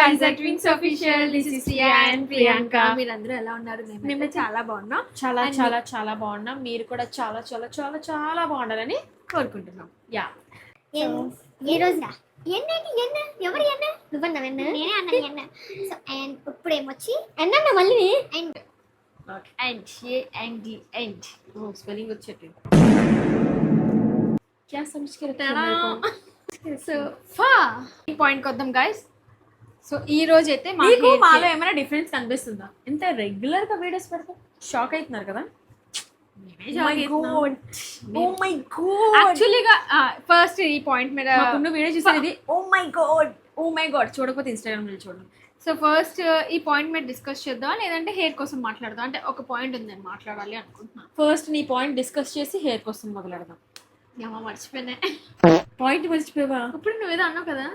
guys at Twins Official. This is Priya and Priyanka. మీరందరూ ఎలా ఉన్నారు? మేము చాలా బాగున్నాం. చాలా బాగున్నాం. మీరు కూడా చాలా బాగుండాలని కోరుకుంటున్నాం. యా. ఈ రోజు ఎవరు నువ్వన్నా నేనే అన్నా సో అండ్ ఇప్పుడు ఏమొచ్చి అన్నా మళ్ళీ అండ్ స్పెల్లింగ్ వచ్చేట్టు क्या समझ के रखा సో ఈ పాయింట్ కొద్దాం గైస్. సో ఈ రోజు అయితే మాలో ఏమైనా డిఫరెన్స్ కనిపిస్తుందా? ఇంత రెగ్యులర్ గా వీడియోస్ పెడతా షాక్ అవుతున్నారు కదా. యాక్చువల్లీగా ఫస్ట్ ఈ పాయింట్ మీద వీడియో చూసేది ఓ మై గాడ్ చూడకపోతే ఇన్స్టాగ్రామ్ లో చూడండి. సో ఫస్ట్ ఈ పాయింట్ మీద డిస్కస్ చేద్దాం లేదంటే హెయిర్ కోసం మాట్లాడదాం? అంటే ఒక పాయింట్ ఉంది నేను మాట్లాడాలి అనుకుంటున్నాను. ఫస్ట్ నీ పాయింట్ డిస్కస్ చేసి హెయిర్ కోసం మొదలెడదాం. ఏమో మర్చిపోయినా పాయింట్ మర్చిపోయావా? ఇప్పుడు నువ్వేదో అన్నావు కదా.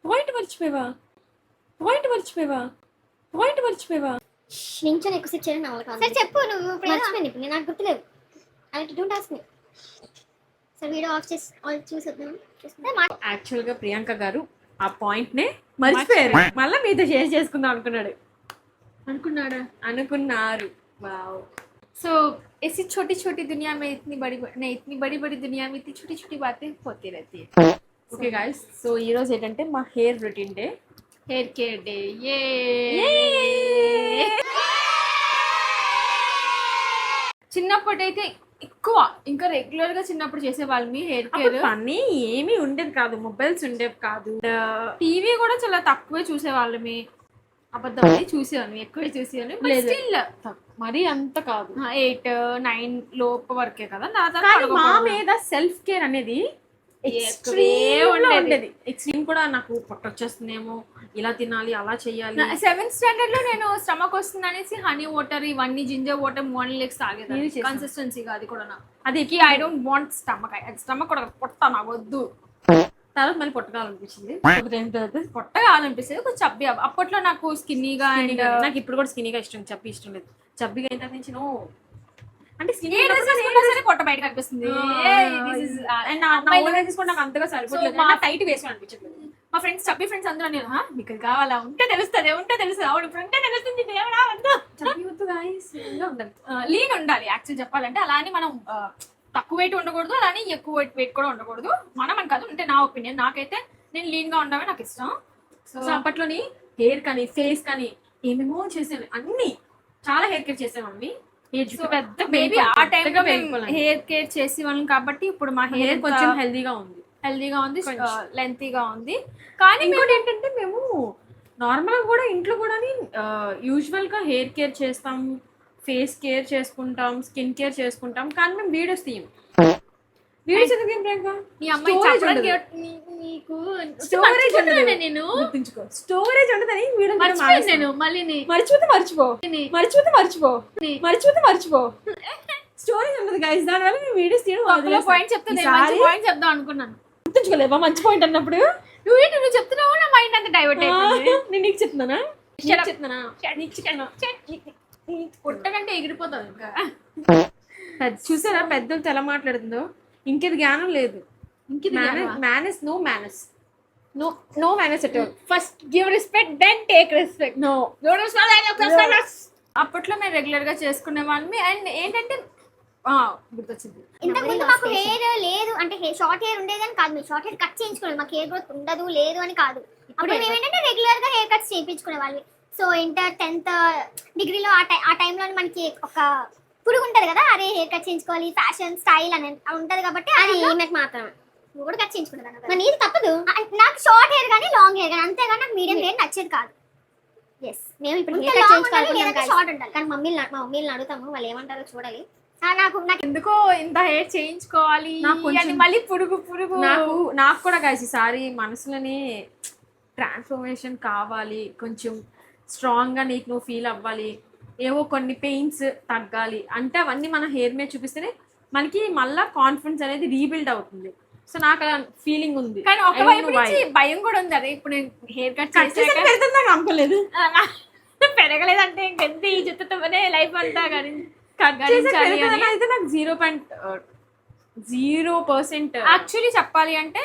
పాయింట్ మర్చిపోయావా? నించొని ఎక్కువ సెట్ చేయడం అవ్వదు. సరే చెప్పు, నువ్వు మర్చిపోయింది ఇప్పుడు నాకు గుర్తులేవు. అలా don't ask me. So video of చేసి చూసేద్దాం. యాక్చువల్ గా ప్రియాంక గారు ఆ పాయింట్ నే మర్చిపోయారు. మళ్ళీ మీతో షేర్ చేసుకుందాం అనుకున్నారు. వావ్. సో ऐसी छोटी छोटी दुनिया में इतनी बड़ी दुनिया में इतनी छोटी छोटी बातें होती रहती है. ఓకే గాయ్స్, సో ఈ రోజు ఏంటంటే మా hair routine day, hair care day. చిన్నప్పుడైతే ఎక్కువ ఇంకా రెగ్యులర్ గా చిన్నప్పుడు చేసేవాళ్ళం హెయిర్ కేర్. పని ఏమీ ఉండేది కాదు, మొబైల్స్ ఉండేవి కాదు, టీవీ కూడా చాలా తక్కువే చూసేవాళ్ళమి. అబద్ధం చూసేవాళ్ళం, ఎక్కువే చూసేవాళ్ళం. మరి అంత కాదు, 8-9 లోపు వరకే కదా. మా మీద సెల్ఫ్ కేర్ అనేది ఉండేది. ఎక్స్ట్రీమ్ కూడా నాకు పొట్టొచ్చేస్తుందేమో, ఇలా తినాలి అలా చెయ్యాలి. 7th స్టాండర్డ్ లో నేను స్టమక్ వస్తుంది అనేసి హనీ వాటర్ ఇవన్నీ జింజర్ వాటర్ మార్నింగ్ లెగ్స్ తాగేది. కన్సిస్టెన్సీగా అది కూడా అది ఐ డోంట్ వాంట్ స్టమక్ కూడా పొట్ట నాకు వద్దు. తర్వాత మళ్ళీ పొట్టకాలనిపించింది. కొంచెం చబ్బి. అప్పట్లో నాకు స్కిన్నీగా అండ్ నాకు ఇప్పుడు కూడా స్కిన్నీగా ఇష్టం, చబ్బి ఇష్టం లేదు. చబ్బిగా అయిన నుంచి అంటే పొట్ట బయట కనిపిస్తుంది. నాకు అంతగా సరిపోతుంది, టైట్ వేసుకొని అనిపించట్లేదు. మా ఫ్రెండ్స్ చబ్బి ఫ్రెండ్స్ అందరూ నేను మీకు కావాలా ఉంటే తెలుస్తుంది అవును ఫ్రెండ్ తెలుస్తుంది. లీన్ ఉండాలి యాక్చువల్ చెప్పాలంటే. అలా అని మనం తక్కువ వెయిట్ ఉండకూడదు, అలానే ఎక్కువ వెయిట్ కూడా ఉండకూడదు. మనం అని కాదు, అంటే నా ఒపీనియన్. నాకైతే నేను లీన్ గా ఉండమే నాకు ఇష్టం. సో అప్పట్లోని హెయిర్ కానీ ఫేస్ కానీ ఏమేమో చేసేవి, అన్ని చాలా హెయిర్ కేర్ చేసేవాళ్ళని. పెద్ద బేబీ ఆ టైంలో హెయిర్ కేర్ చేసేవాళ్ళం కాబట్టి ఇప్పుడు మా హెయిర్ కొంచెం హెల్దీగా ఉంది, లెంతీగా ఉంది. కానీ ఇంకోటి ఏంటంటే మేము నార్మల్ గా కూడా ఇంట్లో కూడా యూజువల్ గా హెయిర్ కేర్ చేస్తాం, ఫేస్ కేర్ చేసుకుంటాం, స్కిన్ కేర్ చేసుకుంటాం, కానీ మేము వీడియోస్ తీయం. వీడియోస్ ఎందుకు ఏం ప్రియాంక? నీ అమ్మాయి నీకు స్టోరేజ్ ఉండదు. నేను గుర్తుంచుకో, స్టోరేజ్ ఉండదని వీడియో నేను మళ్ళీ మర్చిపో స్టోరేజ్ ఉండదు గైస్. దానివల్ల మేము వీడియోస్ తీయడం పాయింట్ చెప్తాను అనుకున్నాను. గుర్తుంచుకోలేవా మంచి పాయింట్ అన్నప్పుడు? నువ్వు చెప్తున్నావు, నా మైండ్ అంతా డైవర్ట్ అయిపోయింది. నేను నీకు చెప్తున్నానా? పుట్టకంటే ఎగిరిపోతావు ఇంకా. చూసారా పెద్దలతో ఎలా మాట్లాడుతుందో? ఇంకేది జ్ఞానం లేదు. Manners no manners at all. First give respect then take respect. No అప్పట్లో మేము రెగ్యులర్ గా చేసుకునే వాళ్ళమి. అండ్ ఏంటంటే గుర్తొచ్చింది, ఇంతకుముందు మాకు హెయిర్ లేదు అంటే షార్ట్ హెయిర్ ఉండేది అని కాదు. మీరు షార్ట్ హెయిర్ కట్ చేయించుకోలేదు, మాకు హెయిర్ గ్రోత్ ఉండదు లేదు అని కాదు. అప్పుడు మేము ఏంటంటే రెగ్యులర్ గా హెయిర్ కట్స్ చేయించుకునే వాళ్ళవి. సో ఇంటర్ 10th డిగ్రీలో ఆ టైంలో మనకి ఒక పురుగు ఉంటది కదా, అరే హెయిర్ కట్ చేయించుకోవాలి, ఫ్యాషన్ స్టైల్ అని ఉంటది కాబట్టి అది నాకు మాత్రమే. నువ్వు కూడా కట్ చేయించుకుంటాను, నీది తప్పదు. నాకు షార్ట్ హెయిర్ కానీ లాంగ్ హెయిర్ కానీ, అంతేగాని నాకు మీడియం హెయిర్ నచ్చేది కాదు. మేము ఇప్పుడు షార్ట్ ఉండాలి, కానీ మా మమ్మీని అడుగుతాము, వాళ్ళు ఏమంటారో చూడాలి. నాకు ఎందుకో ఇంత హెయిర్ చేయించుకోవాలి మళ్ళీ పురుగు నాకు కూడా కలిసి సారి మనసులోనే ట్రాన్స్ఫర్మేషన్ కావాలి, కొంచెం స్ట్రాంగ్ గా నీకు నువ్వు ఫీల్ అవ్వాలి, ఏవో కొన్ని పెయిన్స్ తగ్గాలి అంటే అవన్నీ మన హెయిర్ మీద చూపిస్తేనే మనకి మళ్ళా కాన్ఫిడెన్స్ అనేది రీబిల్డ్ అవుతుంది. సో నాకు అలా ఫీలింగ్ ఉంది. కానీ ఒకవైపు నుంచి భయం కూడా ఉంది. అదే ఇప్పుడు నేను హెయిర్ కట్ నాకు అనుకోలేదు, పెరగలేదంటే ఇంకెంత ఈ చెత్తతోనే లైఫ్ అంతా కానీ అయితే నాకు 0.0% యాక్చువల్లీ చెప్పాలి అంటే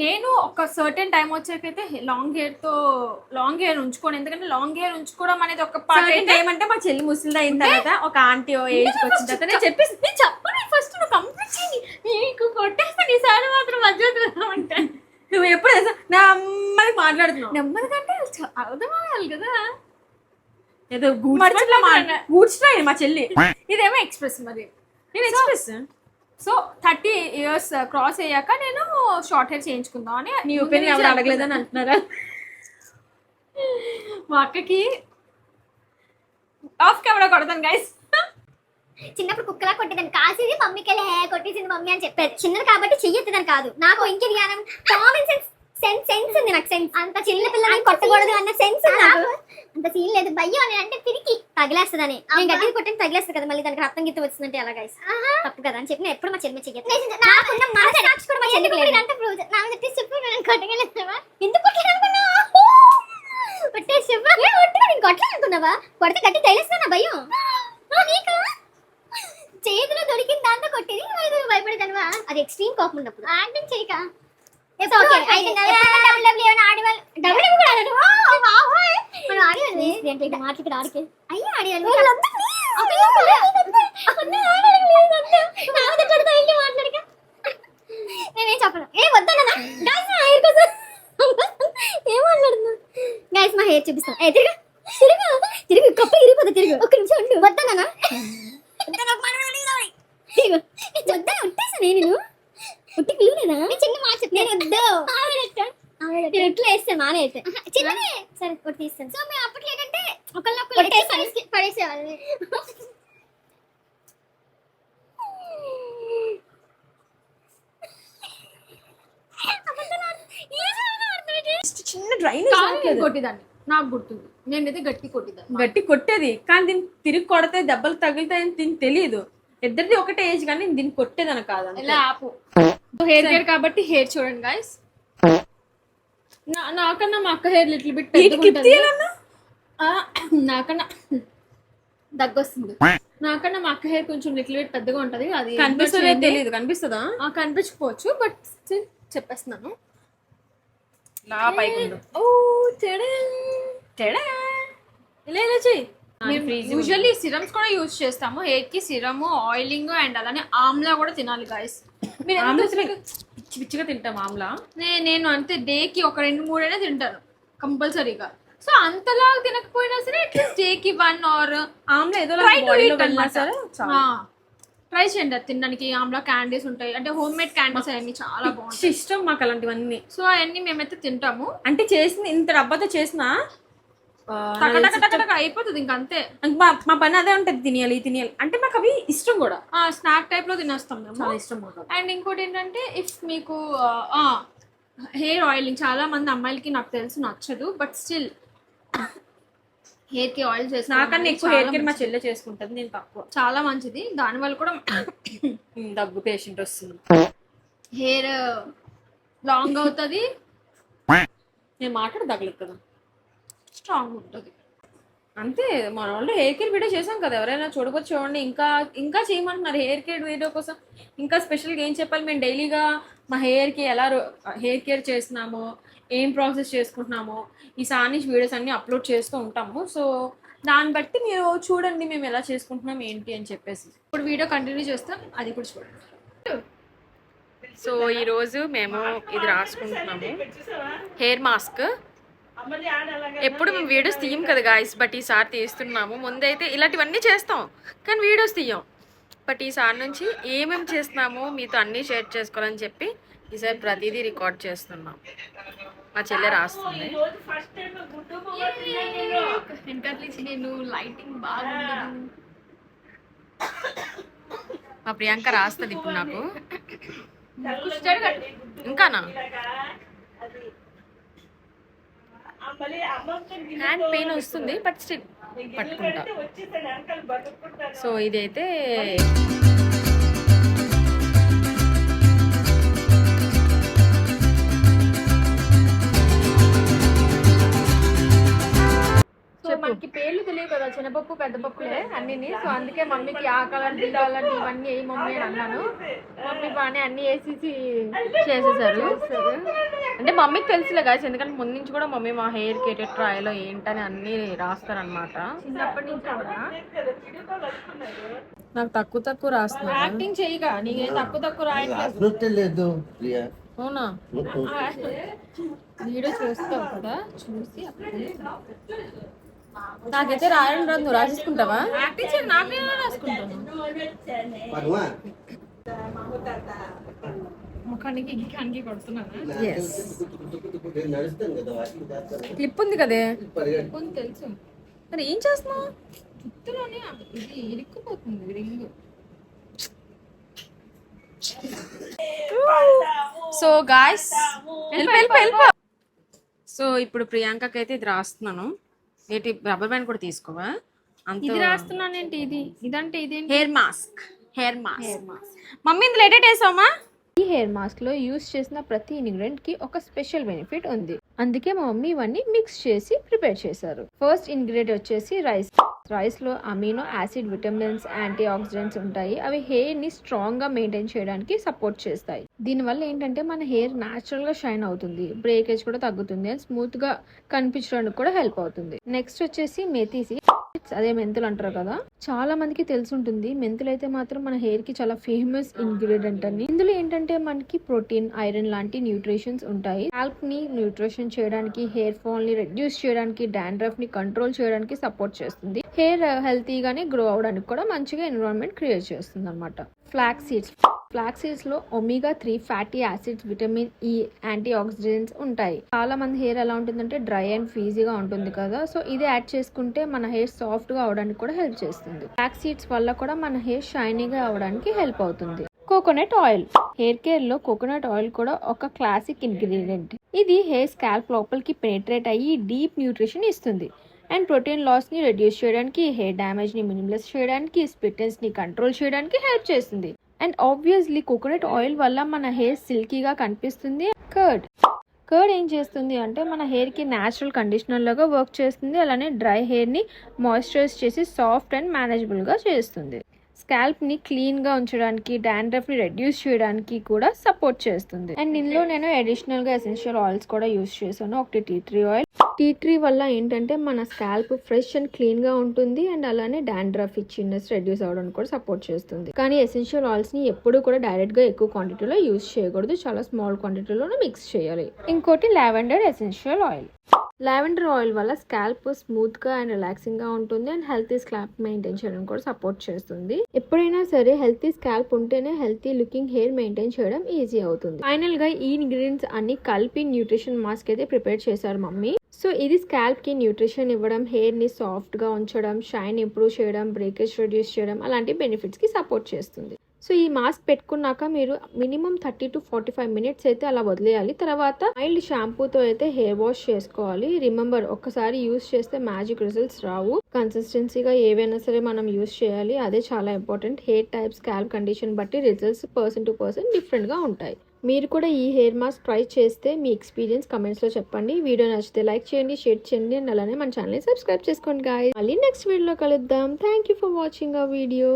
నేను ఒక సర్టెన్ టైం వచ్చాకైతే లాంగ్ హెయిర్ ఉంచుకోను, ఎందుకంటే లాంగ్ హెయిర్ ఉంచుకోవడం అనేది ఒక పార్ట్. ఏమంటే మా చెల్లి ముసలిది అయిన తర్వాత ఒక ఆంటీ ఏజ్ వచ్చిన తర్వాత నేను చెప్పేసి నేను చెప్పను ఫస్ట్, నువ్వు కంప్లీట్ చేయి, నీకు కొట్టేస్తాను ఈసారి మాత్రం మధ్య అంటే. నువ్వు ఎప్పుడు నా అమ్మాయి మాట్లాడుతున్నావు నెమ్మదికంటే అర్థం అవ్వాలి కదా. ఏదో గూడ్స్ మా చెల్లి, ఇదేమో ఎక్స్ప్రెస్ మరి. నేను ఎక్స్ప్రెస్. సో 30 years క్రాస్ అయ్యాక నేను షార్ట్ హెయిర్ చేయించుకుందాం అని. నీ ఒపీనియన్ ఎవరు అడగలేదని అంటున్నారా? మా అక్కకి ఆఫ్ కెమెరా కొడతాను గైస్. చిన్నప్పుడు కుక్కలా కొట్టేదాన్ని, కాసేది మమ్మీకి కొట్టేసింది మమ్మీ అని చెప్పేది. చిన్నది కాబట్టి చెయ్యొద్దని కాదు, నాకు ఇంకే జ్ఞానం, కామన్ సెన్స్ ఉంది నాకు. సెన్స్ అంత చిన్న పిల్లలని కొట్టకూడదు అన్న సెన్స్ నాకు అంత సీన్ లేదు. భయ్యో అని అంటే తిరిగి తగిలేస్తుందని, నేను గట్టిగా కొట్టిన తగిలేస్తుంది కదా, మళ్ళీ దానికి రక్తం గిత్త వచ్చిందంటే ఎలా గైస్ తప్పు కదా అని చెప్పి నేను ఎప్పుడు మా చెల్లి చెయ్యదు. నాకున్న మనసు సాక్షి కూడా మా చెల్లికి లేదు. అంటే ప్రూవ్ నాకు చెప్పి చెప్పు నేను కొట్టగలుగుతావా, ఎందుకు కొట్టలేనుకున్నావా, కొట్టేసి చెప్పు నేను కొట్టలేనుకున్నావా, కొడితే గట్టి తగిలేస్తున్నా భయం నీకు. చేతిలో దొరికిన దాంతో కొట్టేది భయపడేదానివా, అది ఎక్స్ట్రీమ్ కోపం ఉన్నప్పుడు యాక్టింగ్ చేయక. నేనేం చెప్పను, ఏ వద్దన్నా ఏం మాట్లాడుతున్నా గైస్. మా హెయిర్ చూపిస్తాను, తిరిగి కప్ప ఇరిపోతుంది, తిరిగి ఒక్క నిమిషం ఉండు. వద్దన్నా వద్దా ఉంటేసా నేను ఉట్టి పిల్లలేదా చిన్న మాట చెప్పి నేను వద్దు నేను ఎట్లా వేస్తాను నానే అయితే చిన్నదే సరే ఒకటి తీస్తాను. సో మేము అప్పట్లో ఏంటంటే ఒకళ్ళొక్కరు పడేసేవాళ్ళని. చిన్న డ్రైనేజ్ కొట్టిదాన్ని నాకు గుర్తుంది, నేనైతే గట్టి కొట్టిదాన్ని. గట్టి కొట్టేది కానీ దీన్ని తిరిగి కొడితే దెబ్బలు తగులుతాయని దీనికి తెలియదు. ఇద్దరిది ఒకటే ఏజ్ కానీ దీన్ని కొట్టేదని కాదు. ఇలా ఆపు. హెయిర్ కేర్ కాబట్టి హెయిర్ చూడండి గైస్. నాకన్నా మా అక్క హెయిర్ లిటిల్ బిట్ నాకన్నా దగ్గొస్తుంది. నాకన్నా మా అక్క హెయిర్ కొంచెం లిటిల్ బిట్ పెద్దగా ఉంటది. అది కనిపిస్తుందో తెలియదు. కనిపిస్తుందా? కనిపించకపోవచ్చు, బట్ చెప్పేస్తున్నాను. యూజువల్లీ సిరమ్స్ కూడా యూజ్ చేస్తాము హెయిర్ కి. సిరమ్, ఆయిలింగ్ అండ్ అలానే ఆమ్లా కూడా తినాలి గైస్. పిచ్చి పిచ్చిగా తింటాం ఆమ్లా. నేను అంతే డేకి ఒక 2-3 అయినా తింటాను కంపల్సరీగా. సో అంతలా తినకపోయినా సరే అట్లీస్ట్ డేకి 1 or ఆమ్లా ఏదో ట్రై చేయండి అది తినడానికి. ఆమ్లా క్యాండీస్ ఉంటాయి, అంటే హోమ్ మేడ్ క్యాండీస్ అవన్నీ చాలా బాగుంటాయి. ఇష్టం మాకు అలాంటివన్నీ. సో అవన్నీ మేమైతే తింటాము. అంటే చేసింది ఇంత డబ్బాతో చేసిన అయిపోతుంది ఇంక అంతే. మా పని అదే ఉంటది, తినేయాలి అంటే మాకు అవి ఇష్టం కూడా. స్నాక్ టైప్ లో తినేస్తాం మేము, చాలా ఇష్టం. అండ్ ఇంకోటి ఏంటంటే ఇఫ్ మీకు హెయిర్ ఆయిలింగ్, చాలా మంది అమ్మాయిలకి నాకు తెలుసు నచ్చదు, బట్ స్టిల్ హెయిర్ కి ఆయిల్ చేసి నాకన్నా ఎక్కువ హెయిర్ కేర్ మా చెల్లె చేసుకుంటది, నేను తక్కువ. చాలా మంచిది, దాని వల్ల కూడా దగ్గు పేషెంట్ వస్తుంది, హెయిర్ లాంగ్ అవుతుంది, నేను మాట్లాడి తగలేదు కదా, స్ట్రాంగ్ ఉంటుంది అంతే. మన వాళ్ళు హెయిర్ కేర్ వీడియో చేసాం కదా, ఎవరైనా చూడకపోతే చూడండి. ఇంకా చేయమంటున్నారు హెయిర్ కేర్ వీడియో కోసం. ఇంకా స్పెషల్గా ఏం చెప్పాలి, మేము డైలీగా మా హెయిర్కి ఎలా హెయిర్ కేర్ చేస్తున్నామో, ఏం ప్రాసెస్ చేసుకుంటున్నామో ఈ సానిష్ వీడియోస్ అన్ని అప్లోడ్ చేస్తూ ఉంటాము. సో దాన్ని బట్టి మీరు చూడండి మేము ఎలా చేసుకుంటున్నాం ఏంటి అని చెప్పేసి. ఇప్పుడు వీడియో కంటిన్యూ చేస్తాం, అది కూడా చూడండి. సో ఈరోజు మేము ఇది రాసుకుంటున్నాము, హెయిర్ మాస్క్. ఎప్పుడు మేము వీడియోస్ తీయం కదా గాయస్, బట్ ఈసారి తీస్తున్నాము. ముందైతే ఇలాంటివన్నీ చేస్తాం కానీ వీడియోస్ తీయం, బట్ ఈసారి నుంచి ఏమేమి చేస్తున్నామో మీతో అన్నీ షేర్ చేసుకోవాలని చెప్పి ఈసారి ప్రతిదీ రికార్డ్ చేస్తున్నాం. మా చెల్లె రాస్తుంది. నేను లైటింగ్ బాగుంది. మా ప్రియాంక రాస్తుంది ఇప్పుడు నాకు. ఇంకానా హ్యాండ్ పెయిన్ వస్తుంది, బట్ స్టిల్ పట్టుకుంటా. సో ఇదైతే మనకి పేర్లు తెలియదు కదా, చిన్నపప్పు పెద్దపప్పులే అన్నిని. సో అందుకే మమ్మీకి ఆ కలర్ ఈ కలర్ ఇవన్నీ ఏ మమ్మీ అని అన్నాను. మమ్మీ బాగానే అన్ని వేసేసి చేసేసారు. అంటే మమ్మీకి తెలుసులే గాయస్, ఎందుకంటే ముందు నుంచి కూడా మమ్మీ మా హెయిర్ కి ఎటు ట్రయల్ ఏంటని అన్ని రాస్తారనమాట. చిన్నప్పటి నుంచి కూడా నాకు తక్కువ రాస్తున్నారు. యాక్టింగ్ చేయగా నీకేం తక్కువ రాయట్లేదు. అవునా? వీడియో చూస్తావు కదా, చూసి నాకైతే రాయడం రాదు, నువ్వు రాసేసుకుంటావా? యాక్టింగ్ చేయ నాకేనా రాసుకుంటాను. ముఖానికి గిఖానికి కొడుతున్నాను. క్లిప్ ఉంది కదే, కొంచెం తెలుసు. మరి ఏం చేస్తున్నావు? చుట్టూలోనే ఇది ఇరుక్కుపోతుంది రింగ్. సో గాయస్ సో ఇప్పుడు ప్రియాంకకి అయితే ఇది రాస్తున్నాను. ఏంటి రబ్బర్ బ్యాండ్ కూడా తీసుకోవా? ఇది రాస్తున్నానేంటి? ఇదంటే ఇదేంటి? Hair mask. మమ్మీ ఇందులో ఎడిట్ వేసావమ్మా? ఈ హెయిర్ మాస్క్ లో యూస్ చేసిన ప్రతి ఇంగ్రీడియంట్ కి ఒక స్పెషల్ బెనిఫిట్ ఉంది. అందుకే మా మమ్మీ ఇవన్నీ మిక్స్ చేసి ప్రిపేర్ చేశారు. ఫస్ట్ ఇంగ్రీడియంట్ వచ్చేసి రైస్. రైస్ లో amino acid, vitamins, antioxidants ఉంటాయి. అవి హెయిర్ ని స్ట్రాంగ్ గా మెయింటైన్ చేయడానికి సపోర్ట్ చేస్తాయి. దీనివల్ల ఏంటంటే మన హెయిర్ న్యాచురల్ గా షైన్ అవుతుంది, బ్రేకేజ్ కూడా తగ్గుతుంది, అండ్ స్మూత్ గా కనిపించడానికి కూడా హెల్ప్ అవుతుంది. నెక్స్ట్ వచ్చేసి మెథీ సీడ్స్, అదే మెంతులు అంటారు కదా. చాలా మందికి తెలుసుంటుంది. మెంతులు అయితే మాత్రం మన హెయిర్ కి చాలా ఫేమస్ ఇంగ్రీడియంట్ అని. ఇందులో ఏంటంటే మనకి ప్రోటీన్, ఐరన్ లాంటి న్యూట్రిషన్స్ ఉంటాయి. స్కాల్ప్ ని న్యూట్రిషన్ చేయడానికి, హెయిర్ ఫాల్ ని రెడ్యూస్ చేయడానికి, డాండ్రఫ్ ని కంట్రోల్ చేయడానికి సపోర్ట్ చేస్తుంది. హెయిర్ హెల్తీగానే గ్రో అవడానికి కూడా మంచిగా ఎన్విరాన్మెంట్ క్రియేట్ చేస్తుంది అనమాట. ఫ్లాక్స్ సీడ్స్ లో omega 3 fatty acids, vitamin E, antioxidants ఉంటాయి. చాలా మంది హెయిర్ ఎలా ఉంటుందంటే డ్రై అండ్ ఫ్రీజీగా ఉంటుంది కదా. సో ఇది యాడ్ చేసుకుంటే మన హెయిర్ సాఫ్ట్ గా అవడానికి కూడా హెల్ప్ చేస్తుంది. ఫ్లాక్స్ సీడ్స్ వల్ల కూడా మన హెయిర్ షైనీగా అవడానికి హెల్ప్ అవుతుంది. Coconut oil. హెయిర్ కేర్ లో కోకోనట్ ఆయిల్ కూడా ఒక క్లాసిక్ ఇంగ్రీడియంట్. ఇది హెయిర్ స్కాల్ప్ లోపలికి పెనిట్రేట్ అయ్యి డీప్ న్యూట్రిషన్ ఇస్తుంది. అండ్ ప్రోటీన్ లాస్ ని రెడ్యూస్ చేయడానికి, హెయిర్ డ్యామేజ్ ని మినిమైజ్ చేయడానికి, స్ప్లిటెన్స్ ని కంట్రోల్ చేయడానికి హెల్ప్ చేస్తుంది. అండ్ ఆబ్వియస్లీ కోకోనట్ ఆయిల్ వల్ల మన హెయిర్ సిల్కీగా కనిపిస్తుంది. కర్డ్ ఏం చేస్తుంది అంటే మన హెయిర్ కి న్యాచురల్ కండిషనర్ లాగా వర్క్ చేస్తుంది. అలానే డ్రై హెయిర్ ని మాయిశ్చరైజ్ చేసి సాఫ్ట్ అండ్ మేనేజబుల్ గా చేస్తుంది. స్కాల్ప్ ని క్లీన్ గా ఉంచడానికి, డాండ్రఫ్ ని రెడ్యూస్ చేయడానికి కూడా సపోర్ట్ చేస్తుంది. అండ్ ఇందులో నేను అడిషనల్ గా ఎసెన్షియల్ ఆయిల్స్ కూడా యూస్ చేశాను. ఒకటి tea tree oil. Tea tree వల్ల ఏంటంటే మన స్కాల్ప్ ఫ్రెష్ అండ్ క్లీన్ గా ఉంటుంది. అండ్ అలానే డాండ్రఫ్, ఇచ్చింగ్నెస్ రెడ్యూస్ అవడానికి కూడా సపోర్ట్ చేస్తుంది. కానీ ఎసెన్షియల్ ఆయిల్స్ ని ఎప్పుడు కూడా డైరెక్ట్ గా ఎక్కువ క్వాంటిటీలో యూస్ చేయకూడదు, చాలా స్మాల్ క్వాంటిటీలోనే మిక్స్ చేయాలి. ఇంకోటి lavender essential oil. Lavender oil వల్ల స్కాల్ప్ స్మూత్ గా అండ్ రిలాక్సింగ్ గా ఉంటుంది. అండ్ హెల్తీ స్కాల్ప్ మెయింటైన్ చేయడం కూడా సపోర్ట్ చేస్తుంది. ఎప్పుడైనా సరే హెల్తీ స్కాల్ప్ ఉంటేనే హెల్తీ లుకింగ్ హెయిర్ మెయింటైన్ చేయడం ఈజీ అవుతుంది. ఫైనల్ గా ఈ ఇంగ్రీడియంట్స్ అన్ని కలిపి న్యూట్రిషన్ మాస్క్ అయితే ప్రిపేర్ చేశారు మమ్మీ. సో ఇది స్కాల్ప్ కి న్యూట్రిషన్ ఇవ్వడం, హెయిర్ ని సాఫ్ట్ గా ఉంచడం, షైన్ ఇంప్రూవ్ చేయడం, బ్రేకేజ్ రెడ్యూస్ చేయడం అలాంటి బెనిఫిట్స్ కి సపోర్ట్ చేస్తుంది. సో ఈ మాస్క్ పెట్టుకున్నాక మీరు మినిమం 30 to 45 మినిట్స్ అయితే అలా వదిలేయాలి. తర్వాత మైల్డ్ షాంపూతో అయితే హెయిర్ వాష్ చేసుకోవాలి. రిమెంబర్, ఒక్కసారి యూస్ చేస్తే మ్యాజిక్ రిజల్ట్స్ రావు. కన్సిస్టెన్సీగా ఏవైనా సరే మనం యూస్ చేయాలి, అదే చాలా important. Hair type, scalp condition బట్టి results person to person different గా ఉంటాయి. మీరు కూడా ఈ హెయిర్ మాస్క్ ట్రై చేస్తే మీ ఎక్స్పీరియన్స్ కమెంట్స్ లో చెప్పండి. వీడియో నచ్చితే లైక్ చేయండి, షేర్ చేయండి, అండ్ అలానే మన ఛానల్ సబ్స్క్రైబ్ చేసుకోండి గాయ్స్. మళ్ళీ నెక్స్ట్ వీడియోలో కలుద్దాం. Thank you for watching our video.